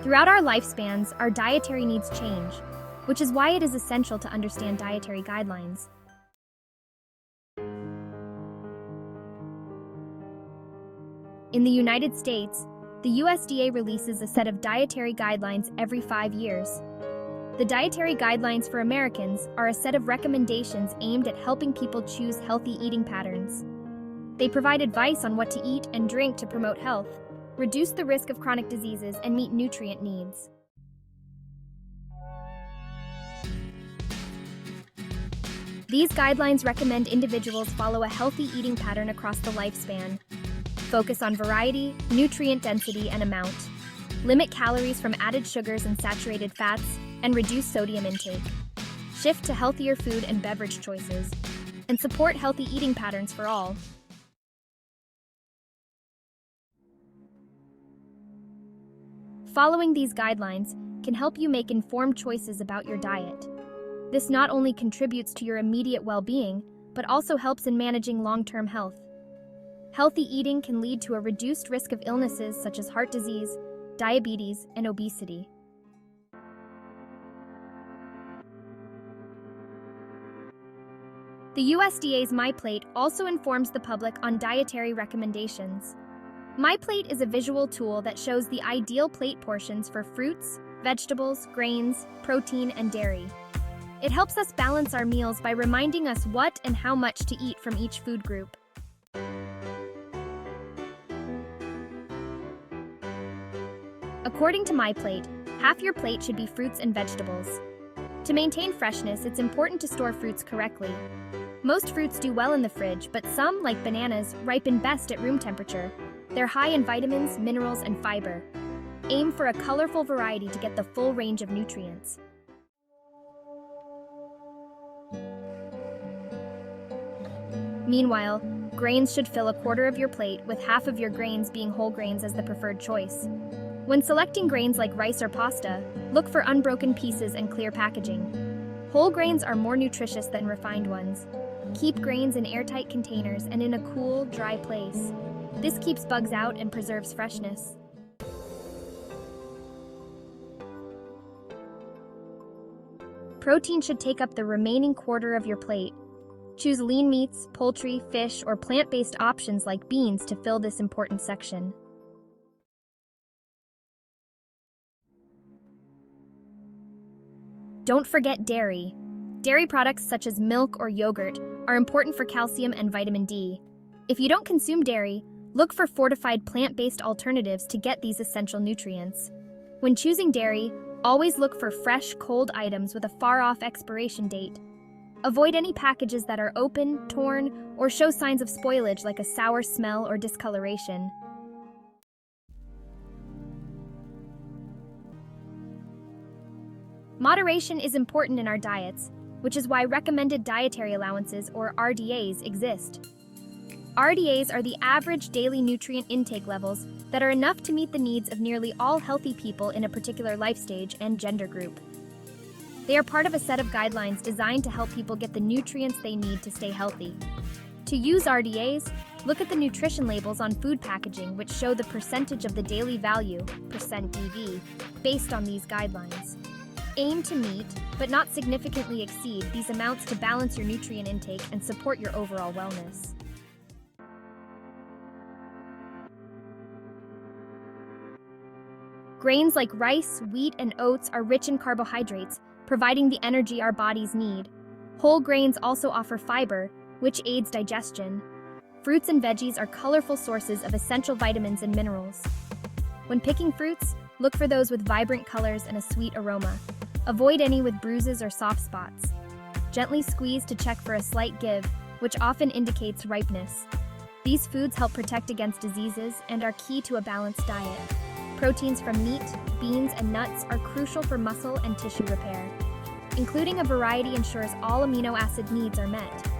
Throughout our lifespans, our dietary needs change, which is why it is essential to understand dietary guidelines. In the United States, the USDA releases a set of dietary guidelines every 5 years. The dietary guidelines for Americans are a set of recommendations aimed at helping people choose healthy eating patterns. They provide advice on what to eat and drink to promote health, reduce the risk of chronic diseases, and meet nutrient needs. These guidelines recommend individuals follow a healthy eating pattern across the lifespan. Focus on variety, nutrient density, and amount. Limit calories from added sugars and saturated fats, and reduce sodium intake. Shift to healthier food and beverage choices, and support healthy eating patterns for all. Following these guidelines can help you make informed choices about your diet. This not only contributes to your immediate well-being, but also helps in managing long-term health. Healthy eating can lead to a reduced risk of illnesses such as heart disease, diabetes, and obesity. The USDA's MyPlate also informs the public on dietary recommendations. MyPlate is a visual tool that shows the ideal plate portions for fruits, vegetables, grains, protein, and dairy. It helps us balance our meals by reminding us what and how much to eat from each food group. According to MyPlate, half your plate should be fruits and vegetables. To maintain freshness, it's important to store fruits correctly. Most fruits do well in the fridge, but some, like bananas, ripen best at room temperature. They're high in vitamins, minerals, and fiber. Aim for a colorful variety to get the full range of nutrients. Meanwhile, grains should fill a quarter of your plate, with half of your grains being whole grains as the preferred choice. When selecting grains like rice or pasta, look for unbroken pieces and clear packaging. Whole grains are more nutritious than refined ones. Keep grains in airtight containers and in a cool, dry place. This keeps bugs out and preserves freshness. Protein should take up the remaining quarter of your plate. Choose lean meats, poultry, fish, or plant-based options like beans to fill this important section. Don't forget dairy. Dairy products such as milk or yogurt are important for calcium and vitamin D. If you don't consume dairy, look for fortified plant-based alternatives to get these essential nutrients. When choosing dairy, always look for fresh, cold items with a far-off expiration date. Avoid any packages that are open, torn, or show signs of spoilage like a sour smell or discoloration. Moderation is important in our diets, which is why recommended dietary allowances, or RDAs, exist. RDAs are the average daily nutrient intake levels that are enough to meet the needs of nearly all healthy people in a particular life stage and gender group. They are part of a set of guidelines designed to help people get the nutrients they need to stay healthy. To use RDAs, look at the nutrition labels on food packaging, which show the percentage of the daily value, %DV, based on these guidelines. Aim to meet, but not significantly exceed, these amounts to balance your nutrient intake and support your overall wellness. Grains like rice, wheat, and oats are rich in carbohydrates, providing the energy our bodies need. Whole grains also offer fiber, which aids digestion. Fruits and veggies are colorful sources of essential vitamins and minerals. When picking fruits, look for those with vibrant colors and a sweet aroma. Avoid any with bruises or soft spots. Gently squeeze to check for a slight give, which often indicates ripeness. These foods help protect against diseases and are key to a balanced diet. Proteins from meat, beans, and nuts are crucial for muscle and tissue repair. Including a variety ensures all amino acid needs are met.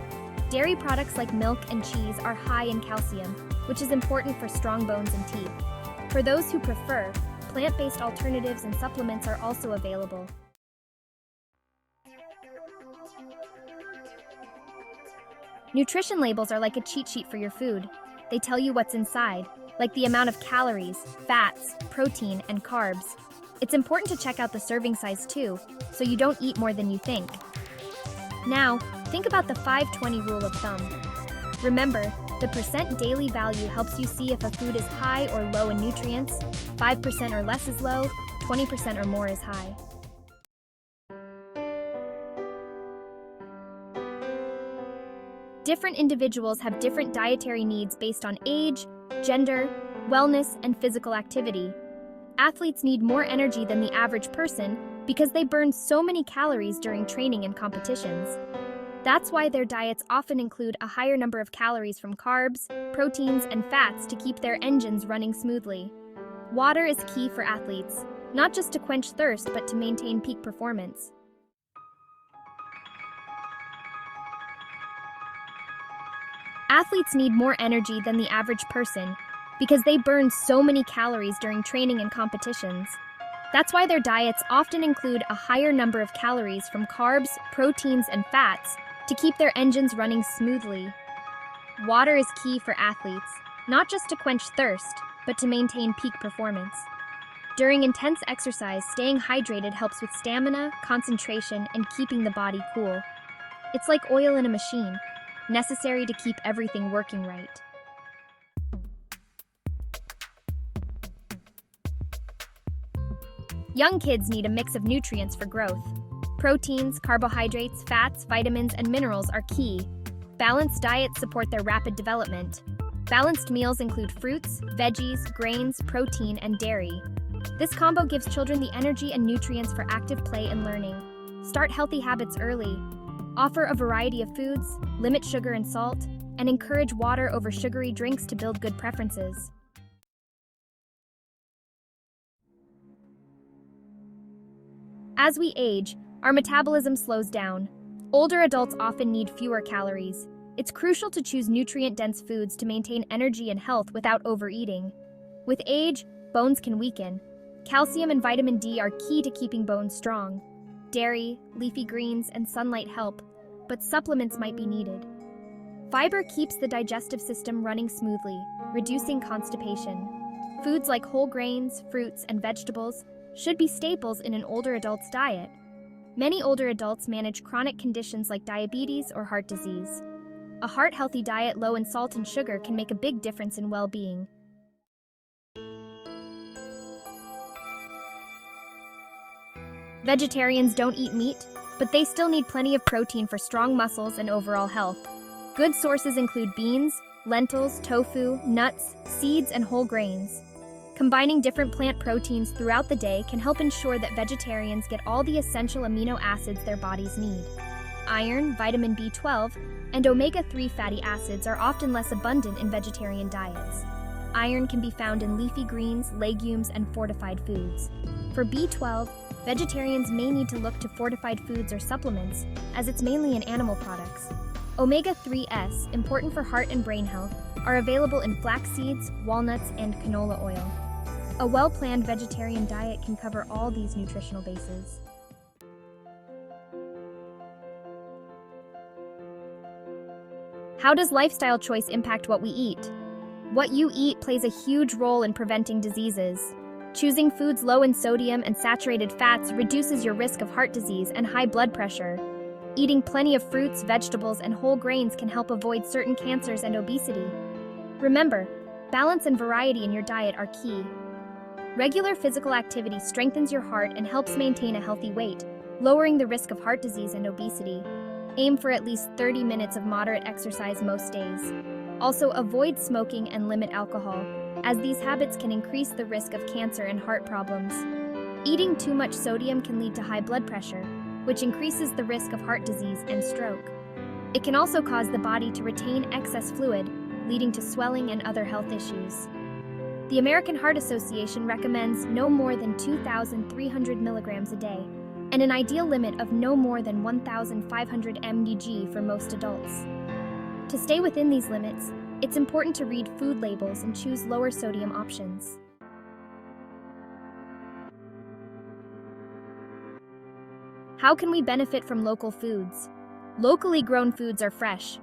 Dairy products like milk and cheese are high in calcium, which is important for strong bones and teeth. For those who prefer, plant-based alternatives and supplements are also available. Nutrition labels are like a cheat sheet for your food. They tell you what's inside, like the amount of calories, fats, protein, and carbs. It's important to check out the serving size too, so you don't eat more than you think. Now, think about the 5-20 rule of thumb. Remember, the percent daily value helps you see if a food is high or low in nutrients. 5% or less is low, 20% or more is high. Different individuals have different dietary needs based on age, gender, wellness, and physical activity. Athletes need more energy than the average person because they burn so many calories during training and competitions. That's why their diets often include a higher number of calories from carbs, proteins, and fats to keep their engines running smoothly. Water is key for athletes, not just to quench thirst but to maintain peak performance. Athletes need more energy than the average person because they burn so many calories during training and competitions. That's why their diets often include a higher number of calories from carbs, proteins, and fats to keep their engines running smoothly. Water is key for athletes, not just to quench thirst, but to maintain peak performance. During intense exercise, staying hydrated helps with stamina, concentration, and keeping the body cool. It's like oil in a machine, necessary to keep everything working right. Young kids need a mix of nutrients for growth. Proteins, carbohydrates, fats, vitamins, and minerals are key. Balanced diets support their rapid development. Balanced meals include fruits, veggies, grains, protein, and dairy. This combo gives children the energy and nutrients for active play and learning. Start healthy habits early. Offer a variety of foods, limit sugar and salt, and encourage water over sugary drinks to build good preferences. As we age, our metabolism slows down. Older adults often need fewer calories. It's crucial to choose nutrient-dense foods to maintain energy and health without overeating. With age, bones can weaken. Calcium and vitamin D are key to keeping bones strong. Dairy, leafy greens, and sunlight help, but supplements might be needed. Fiber keeps the digestive system running smoothly, reducing constipation. Foods like whole grains, fruits, and vegetables should be staples in an older adult's diet. Many older adults manage chronic conditions like diabetes or heart disease. A heart-healthy diet low in salt and sugar can make a big difference in well-being. Vegetarians don't eat meat, but they still need plenty of protein for strong muscles and overall health. Good sources include beans, lentils, tofu, nuts, seeds, and whole grains. Combining different plant proteins throughout the day can help ensure that vegetarians get all the essential amino acids their bodies need. Iron, vitamin B12, and omega-3 fatty acids are often less abundant in vegetarian diets. Iron can be found in leafy greens, legumes, and fortified foods. For B12, vegetarians may need to look to fortified foods or supplements, as it's mainly in animal products. Omega-3s, important for heart and brain health, are available in flax seeds, walnuts, and canola oil. A well-planned vegetarian diet can cover all these nutritional bases. How does lifestyle choice impact what we eat? What you eat plays a huge role in preventing diseases. Choosing foods low in sodium and saturated fats reduces your risk of heart disease and high blood pressure. Eating plenty of fruits, vegetables, and whole grains can help avoid certain cancers and obesity. Remember, balance and variety in your diet are key. Regular physical activity strengthens your heart and helps maintain a healthy weight, lowering the risk of heart disease and obesity. Aim for at least 30 minutes of moderate exercise most days. Also, avoid smoking and limit alcohol, as these habits can increase the risk of cancer and heart problems. Eating too much sodium can lead to high blood pressure, which increases the risk of heart disease and stroke. It can also cause the body to retain excess fluid, leading to swelling and other health issues. The American Heart Association recommends no more than 2,300 milligrams a day, and an ideal limit of no more than 1,500 mg for most adults. To stay within these limits, it's important to read food labels and choose lower sodium options. How can we benefit from local foods? Locally grown foods are fresh.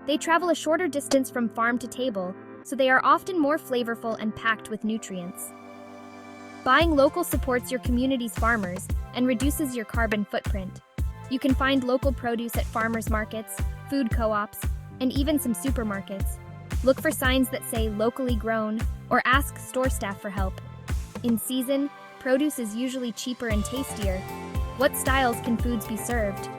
They travel a shorter distance from farm to table, so they are often more flavorful and packed with nutrients. Buying local supports your community's farmers and reduces your carbon footprint. You can find local produce at farmers markets, food co-ops, and even some supermarkets. Look for signs that say locally grown or ask store staff for help. In season, produce is usually cheaper and tastier. What styles can foods be served?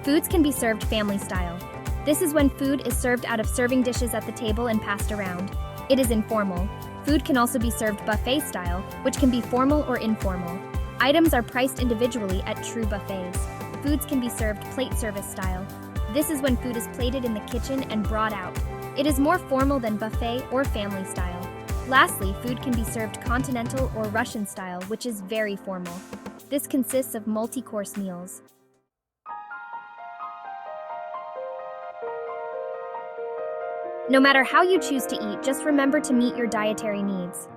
Foods can be served family style. This is when food is served out of serving dishes at the table and passed around. It is informal. Food can also be served buffet style, which can be formal or informal. Items are priced individually at true buffets. Foods can be served plate service style. This is when food is plated in the kitchen and brought out. It is more formal than buffet or family style. Lastly, food can be served continental or Russian style, which is very formal. This consists of multi-course meals. No matter how you choose to eat, just remember to meet your dietary needs.